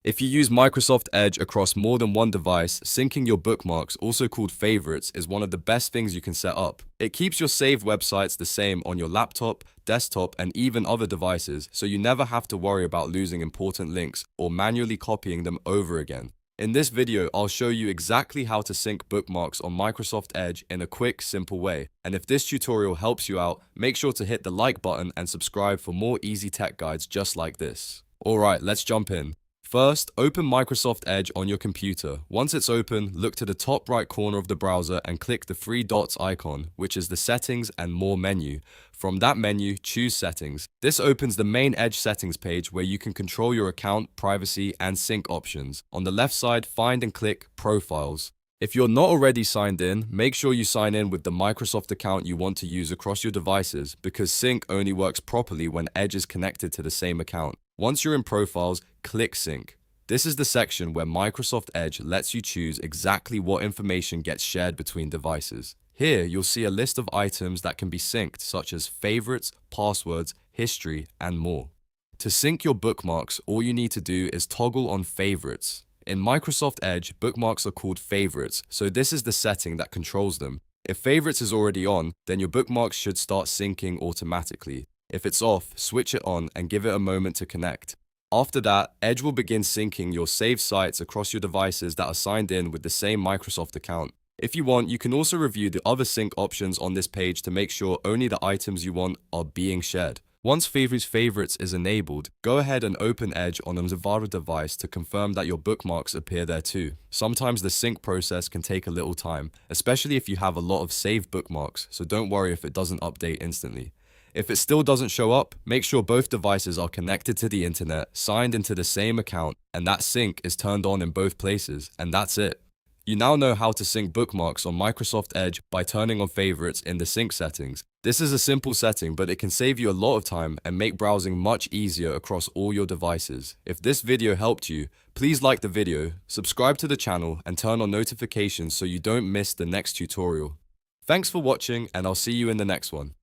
If you use Microsoft Edge across more than one device, syncing your bookmarks, also called favorites, is one of the best things you can set up. It keeps your saved websites the same on your laptop, desktop, and even other devices, so you never have to worry about losing important links or manually copying them over again. In this video, I'll show you exactly how to sync bookmarks on Microsoft Edge in a quick, simple way. And if this tutorial helps you out, make sure to hit the like button and subscribe for more easy tech guides just like this. Alright, let's jump in. First, open Microsoft Edge on your computer. Once it's open, look to the top right corner of the browser and click the three dots icon, which is the Settings and More menu. From that menu, choose Settings. This opens the main Edge settings page where you can control your account, privacy, and sync options. On the left side, find and click Profiles. If you're not already signed in, make sure you sign in with the Microsoft account you want to use across your devices, because sync only works properly when Edge is connected to the same account. Once you're in Profiles, click Sync. This is the section where Microsoft Edge lets you choose exactly what information gets shared between devices. Here, you'll see a list of items that can be synced, such as favorites, passwords, history, and more. To sync your bookmarks, all you need to do is toggle on Favorites. In Microsoft Edge, bookmarks are called favorites, so this is the setting that controls them. If favorites is already on, then your bookmarks should start syncing automatically. If it's off, switch it on and give it a moment to connect. After that, Edge will begin syncing your saved sites across your devices that are signed in with the same Microsoft account. If you want, you can also review the other sync options on this page to make sure only the items you want are being shared. Once favorites is enabled, go ahead and open Edge on a Zavara device to confirm that your bookmarks appear there too. Sometimes the sync process can take a little time, especially if you have a lot of saved bookmarks, so don't worry if it doesn't update instantly. If it still doesn't show up, make sure both devices are connected to the internet, signed into the same account, and that sync is turned on in both places, and that's it. You now know how to sync bookmarks on Microsoft Edge by turning on favorites in the sync settings. This is a simple setting, but it can save you a lot of time and make browsing much easier across all your devices. If this video helped you, please like the video, subscribe to the channel, and turn on notifications so you don't miss the next tutorial. Thanks for watching, and I'll see you in the next one.